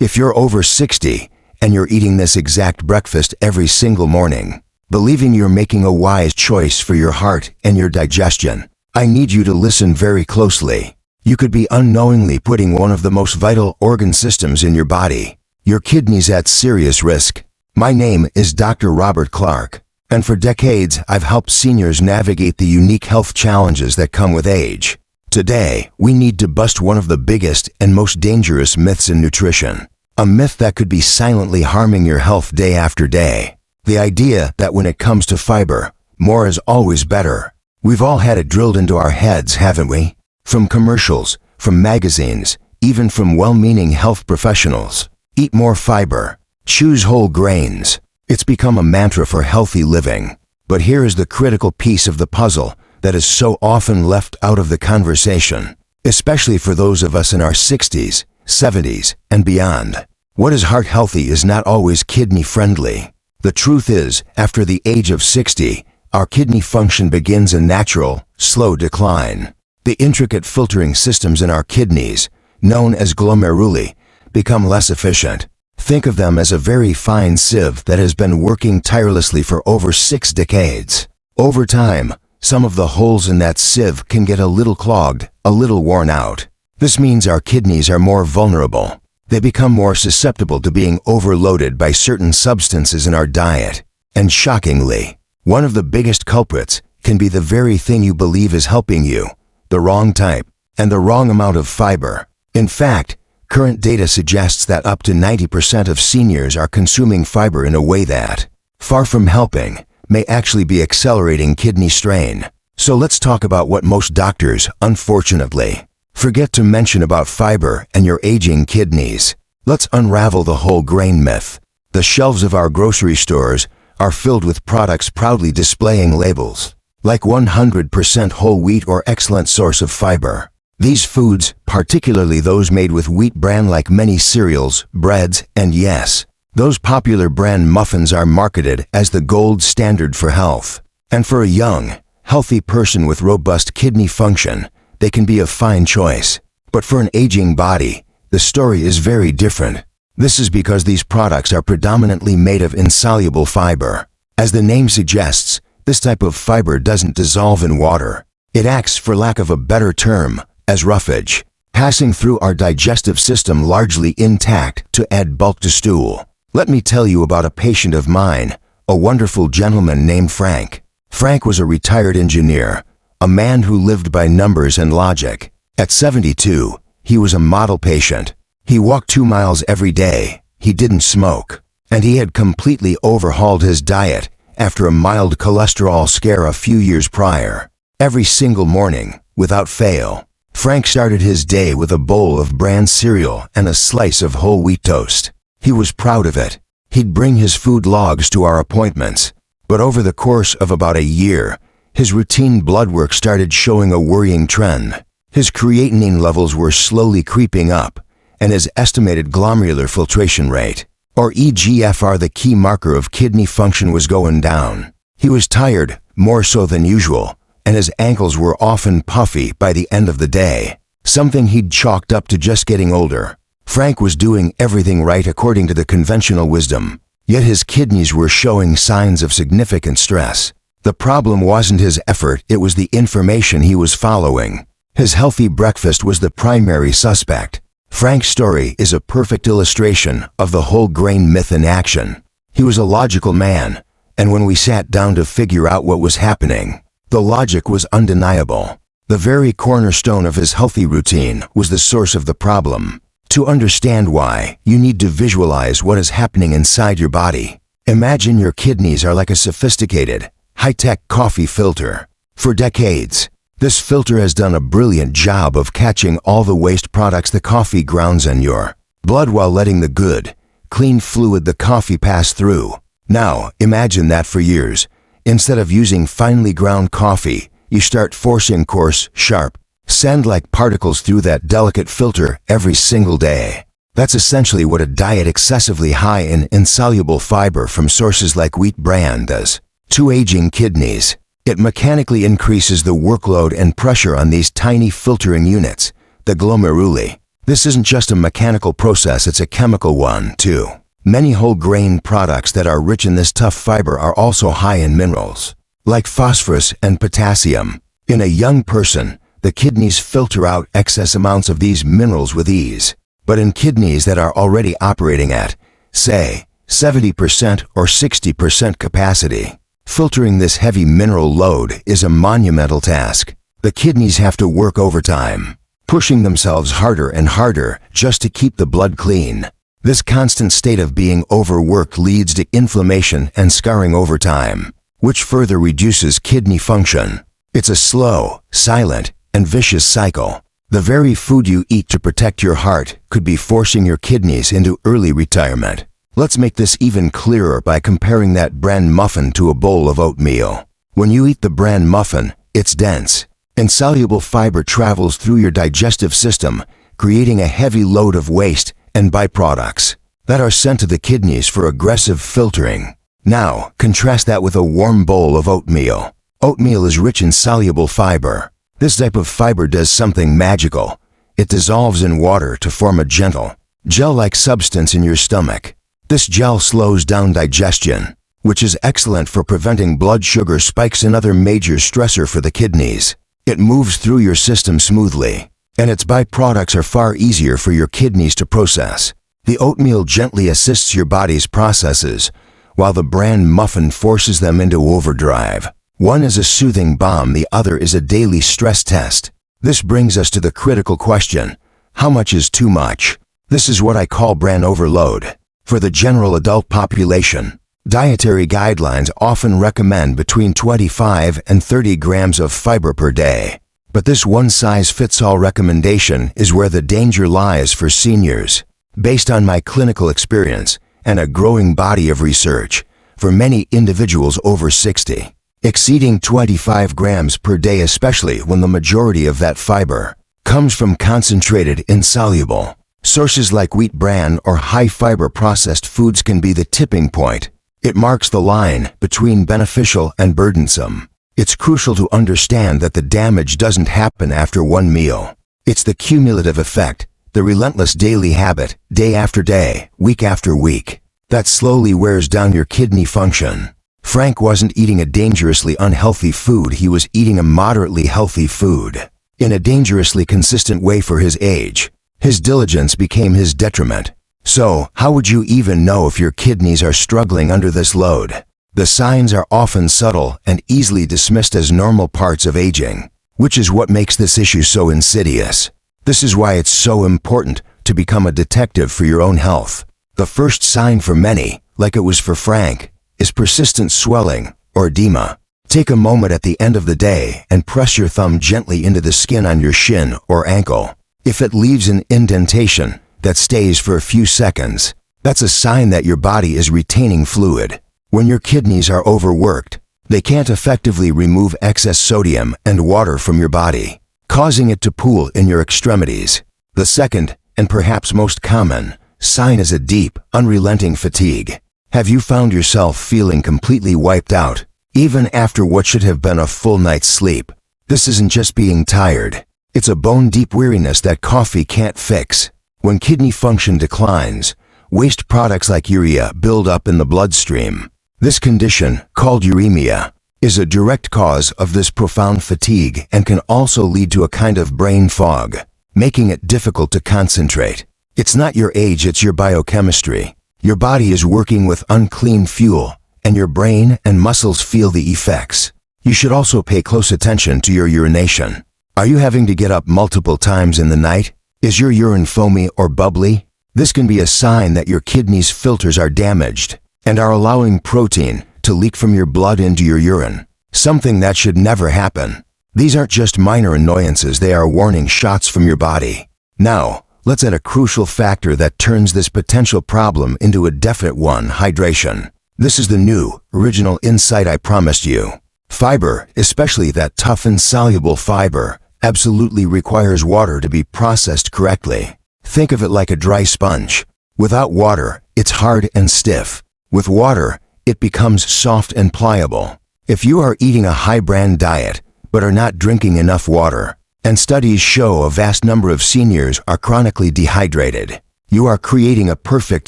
If you're over 60 and you're eating this exact breakfast every single morning, believing you're making a wise choice for your heart and your digestion, I need you to listen very closely. You could be unknowingly putting one of the most vital organ systems in your body, your kidneys, at serious risk. My name is Dr. Robert Clark, and for decades I've helped seniors navigate the unique health challenges that come with age. Today, we need to bust one of the biggest and most dangerous myths in nutrition. A myth that could be silently harming your health day after day. The idea that when it comes to fiber, more is always better. We've all had it drilled into our heads, haven't we? From commercials, from magazines, even from well-meaning health professionals. Eat more fiber. Choose whole grains. It's become a mantra for healthy living. But here is the critical piece of the puzzle that is so often left out of the conversation, especially for those of us in our 60s, 70s, and beyond. What is heart healthy is not always kidney friendly. The truth is, after the age of 60, our kidney function begins a natural, slow decline. The intricate filtering systems in our kidneys, known as glomeruli, become less efficient. Think of them as a very fine sieve that has been working tirelessly for over 6 decades. Over time, some of the holes in that sieve can get a little clogged, a little worn out. This means our kidneys are more vulnerable. They become more susceptible to being overloaded by certain substances in our diet. And shockingly, one of the biggest culprits can be the very thing you believe is helping you, the wrong type, and the wrong amount of fiber. In fact, current data suggests that up to 90% of seniors are consuming fiber in a way that, far from helping, may actually be accelerating kidney strain. So let's talk about what most doctors, unfortunately, forget to mention about fiber and your aging kidneys. Let's unravel the whole grain myth. The shelves of our grocery stores are filled with products proudly displaying labels like 100% whole wheat or excellent source of fiber. These foods, particularly those made with wheat bran, like many cereals, breads, and yes, those popular Bran muffins, are marketed as the gold standard for health. And for a young, healthy person with robust kidney function, they can be a fine choice. But for an aging body, the story is very different. This is because these products are predominantly made of insoluble fiber. As the name suggests, this type of fiber doesn't dissolve in water. It acts, for lack of a better term, as roughage, passing through our digestive system largely intact to add bulk to stool. Let me tell you about a patient of mine, a wonderful gentleman named Frank. Frank was a retired engineer, a man who lived by numbers and logic. At 72, he was a model patient. He walked 2 miles every day, he didn't smoke, and he had completely overhauled his diet after a mild cholesterol scare a few years prior. Every single morning, without fail, Frank started his day with a bowl of Bran cereal and a slice of whole wheat toast. He was proud of it. He'd bring his food logs to our appointments. But over the course of about a year, his routine blood work started showing a worrying trend. His creatinine levels were slowly creeping up, and his estimated glomerular filtration rate, or eGFR, the key marker of kidney function, was going down. He was tired, more so than usual, and his ankles were often puffy by the end of the day, something he'd chalked up to just getting older. Frank was doing everything right according to the conventional wisdom, yet his kidneys were showing signs of significant stress. The problem wasn't his effort, it was the information he was following. His healthy breakfast was the primary suspect. Frank's story is a perfect illustration of the whole grain myth in action. He was a logical man, and when we sat down to figure out what was happening, the logic was undeniable. The very cornerstone of his healthy routine was the source of the problem. To understand why, you need to visualize what is happening inside your body. Imagine your kidneys are like a sophisticated, high-tech coffee filter. For decades, this filter has done a brilliant job of catching all the waste products the coffee grounds in your blood while letting the good, clean fluid the coffee pass through. Now, imagine that for years, instead of using finely ground coffee, you start forcing coarse, sharp, sand-like particles through that delicate filter every single day. That's essentially what a diet excessively high in insoluble fiber from sources like wheat bran does to aging kidneys. It mechanically increases the workload and pressure on these tiny filtering units, the glomeruli. This isn't just a mechanical process, it's a chemical one, too. Many whole grain products that are rich in this tough fiber are also high in minerals, like phosphorus and potassium. In a young person, the kidneys filter out excess amounts of these minerals with ease. But in kidneys that are already operating at, say, 70% or 60% capacity, filtering this heavy mineral load is a monumental task. The kidneys have to work overtime, pushing themselves harder and harder just to keep the blood clean. This constant state of being overworked leads to inflammation and scarring over time, which further reduces kidney function. It's a slow, silent, and vicious cycle. The very food you eat to protect your heart could be forcing your kidneys into early retirement. Let's make this even clearer by comparing that bran muffin to a bowl of oatmeal. When you eat the bran muffin, it's dense. Insoluble fiber travels through your digestive system, creating a heavy load of waste and byproducts that are sent to the kidneys for aggressive filtering. Now, contrast that with a warm bowl of oatmeal. Oatmeal is rich in soluble fiber. This type of fiber does something magical. It dissolves in water to form a gentle, gel-like substance in your stomach. This gel slows down digestion, which is excellent for preventing blood sugar spikes and other major stressor for the kidneys. It moves through your system smoothly, and its byproducts are far easier for your kidneys to process. The oatmeal gently assists your body's processes, while the bran muffin forces them into overdrive. One is a soothing balm, the other is a daily stress test. This brings us to the critical question: how much is too much? This is what I call bran overload. For the general adult population, dietary guidelines often recommend between 25 and 30 grams of fiber per day. But this one-size-fits-all recommendation is where the danger lies for seniors. Based on my clinical experience and a growing body of research, for many individuals over 60, exceeding 25 grams per day, especially when the majority of that fiber comes from concentrated insoluble sources like wheat bran or high-fiber processed foods, can be the tipping point. It marks the line between beneficial and burdensome. It's crucial to understand that the damage doesn't happen after one meal. It's the cumulative effect, the relentless daily habit, day after day, week after week, that slowly wears down your kidney function. Frank wasn't eating a dangerously unhealthy food, he was eating a moderately healthy food, in a dangerously consistent way for his age. His diligence became his detriment. So, how would you even know if your kidneys are struggling under this load? The signs are often subtle and easily dismissed as normal parts of aging, which is what makes this issue so insidious. This is why it's so important to become a detective for your own health. The first sign for many, like it was for Frank, is persistent swelling or edema. Take a moment at the end of the day and press your thumb gently into the skin on your shin or ankle. If it leaves an indentation that stays for a few seconds, that's a sign that your body is retaining fluid. When your kidneys are overworked, they can't effectively remove excess sodium and water from your body, causing it to pool in your extremities. The second, and perhaps most common, sign is a deep, unrelenting fatigue. Have you found yourself feeling completely wiped out, even after what should have been a full night's sleep? This isn't just being tired. It's a bone-deep weariness that coffee can't fix. When kidney function declines, waste products like urea build up in the bloodstream. This condition, called uremia, is a direct cause of this profound fatigue and can also lead to a kind of brain fog, making it difficult to concentrate. It's not your age, it's your biochemistry. Your body is working with unclean fuel, and your brain and muscles feel the effects. You should also pay close attention to your urination. Are you having to get up multiple times in the night? Is your urine foamy or bubbly? This can be a sign that your kidneys' filters are damaged and are allowing protein to leak from your blood into your urine, something that should never happen. These aren't just minor annoyances, they are warning shots from your body. Now, let's add a crucial factor that turns this potential problem into a definite one: hydration. This is the new, original insight I promised you. Fiber, especially that tough insoluble fiber, absolutely requires water to be processed correctly. Think of it like a dry sponge. Without water, it's hard and stiff. With water, it becomes soft and pliable. If you are eating a high-bran diet, but are not drinking enough water, And studies show a vast number of seniors are chronically dehydrated. You are creating a perfect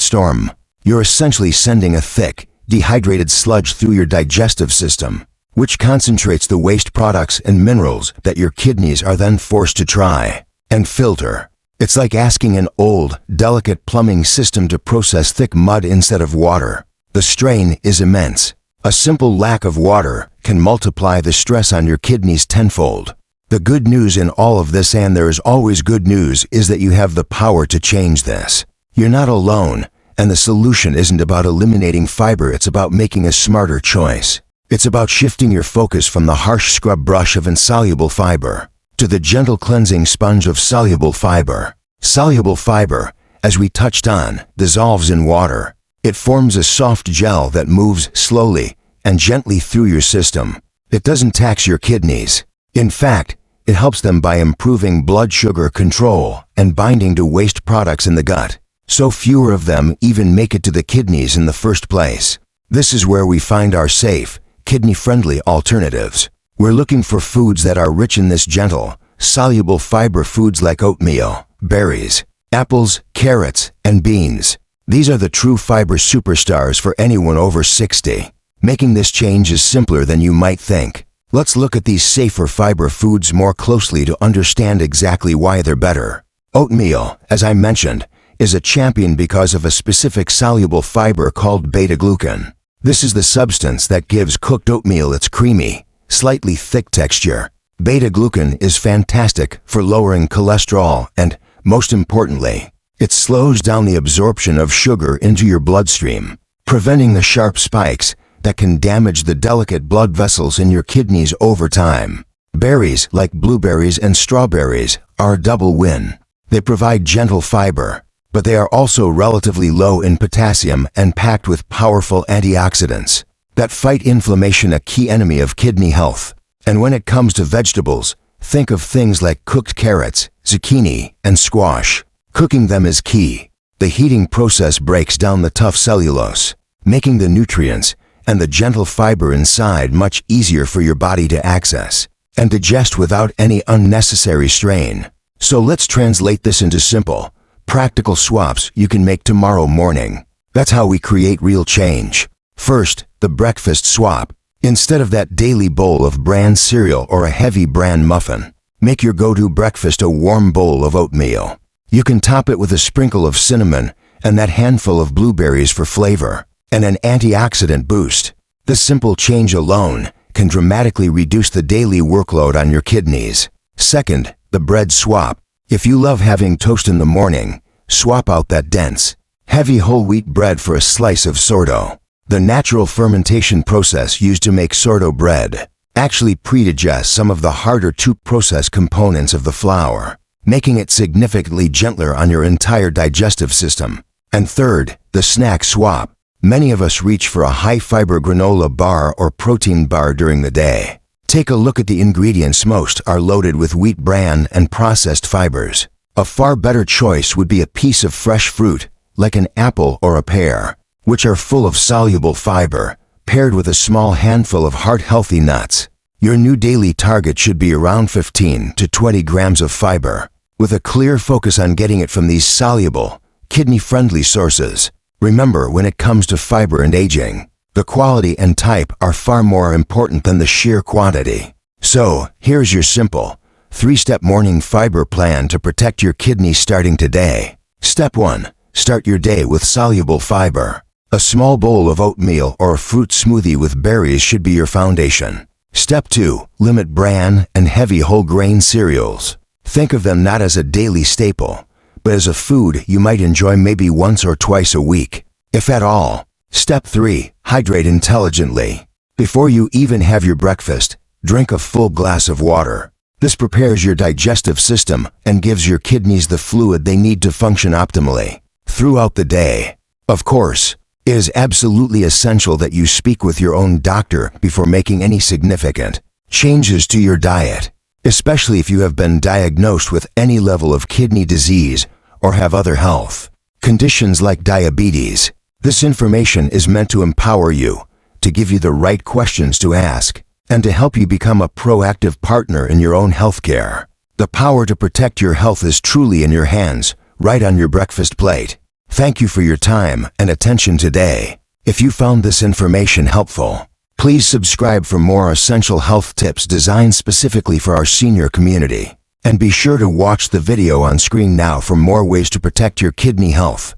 storm. You're essentially sending a thick, dehydrated sludge through your digestive system, which concentrates the waste products and minerals that your kidneys are then forced to try and filter. It's like asking an old, delicate plumbing system to process thick mud instead of water. The strain is immense. A simple lack of water can multiply the stress on your kidneys tenfold. The good news in all of this, and there is always good news, is that you have the power to change this. You're not alone, and the solution isn't about eliminating fiber, it's about making a smarter choice. It's about shifting your focus from the harsh scrub brush of insoluble fiber to the gentle cleansing sponge of soluble fiber. Soluble fiber, as we touched on, dissolves in water. It forms a soft gel that moves slowly and gently through your system. It doesn't tax your kidneys. In fact, it helps them by improving blood sugar control and binding to waste products in the gut, so fewer of them even make it to the kidneys in the first place. This is where we find our safe, kidney-friendly alternatives. We're looking for foods that are rich in this gentle, soluble fiber, foods like oatmeal, berries, apples, carrots, and beans. These are the true fiber superstars for anyone over 60. Making this change is simpler than you might think. Let's look at these safer fiber foods more closely to understand exactly why they're better. Oatmeal, as I mentioned, is a champion because of a specific soluble fiber called beta-glucan. This is the substance that gives cooked oatmeal its creamy, slightly thick texture. Beta-glucan is fantastic for lowering cholesterol and, most importantly, it slows down the absorption of sugar into your bloodstream, preventing the sharp spikes that can damage the delicate blood vessels in your kidneys over time. Berries like blueberries and strawberries are a double win. They provide gentle fiber, but they are also relatively low in potassium and packed with powerful antioxidants that fight inflammation, a key enemy of kidney health. And when it comes to vegetables, think of things like cooked carrots, zucchini, and squash. Cooking them is key. The heating process breaks down the tough cellulose, making the nutrients and the gentle fiber inside much easier for your body to access and digest without any unnecessary strain. So let's translate this into simple, practical swaps you can make tomorrow morning. That's how we create real change. First, the breakfast swap. Instead of that daily bowl of Bran cereal or a heavy Bran muffin, make your go-to breakfast a warm bowl of oatmeal. You can top it with a sprinkle of cinnamon and that handful of blueberries for flavor and an antioxidant boost. This simple change alone can dramatically reduce the daily workload on your kidneys. Second, the bread swap. If you love having toast in the morning, swap out that dense, heavy whole wheat bread for a slice of sourdough. The natural fermentation process used to make sourdough bread actually predigests some of the harder to process components of the flour, making it significantly gentler on your entire digestive system. And third, the snack swap. Many of us reach for a high-fiber granola bar or protein bar during the day. Take a look at the ingredients. Most are loaded with wheat bran and processed fibers. A far better choice would be a piece of fresh fruit, like an apple or a pear, which are full of soluble fiber, paired with a small handful of heart-healthy nuts. Your new daily target should be around 15 to 20 grams of fiber, with a clear focus on getting it from these soluble, kidney-friendly sources. Remember, when it comes to fiber and aging, the quality and type are far more important than the sheer quantity. So, here's your simple, 3-step morning fiber plan to protect your kidneys starting today. Step 1. Start your day with soluble fiber. A small bowl of oatmeal or a fruit smoothie with berries should be your foundation. Step 2. Limit bran and heavy whole grain cereals. Think of them not as a daily staple, but as a food you might enjoy maybe once or twice a week, if at all. Step 3. Hydrate intelligently. Before you even have your breakfast, drink a full glass of water. This prepares your digestive system and gives your kidneys the fluid they need to function optimally throughout the day. Of course, it is absolutely essential that you speak with your own doctor before making any significant changes to your diet, especially if you have been diagnosed with any level of kidney disease or have other health conditions like diabetes. This information is meant to empower you, to give you the right questions to ask, and to help you become a proactive partner in your own healthcare. The power to protect your health is truly in your hands, right on your breakfast plate. Thank you for your time and attention today. If you found this information helpful, please subscribe for more essential health tips designed specifically for our senior community. And be sure to watch the video on screen now for more ways to protect your kidney health.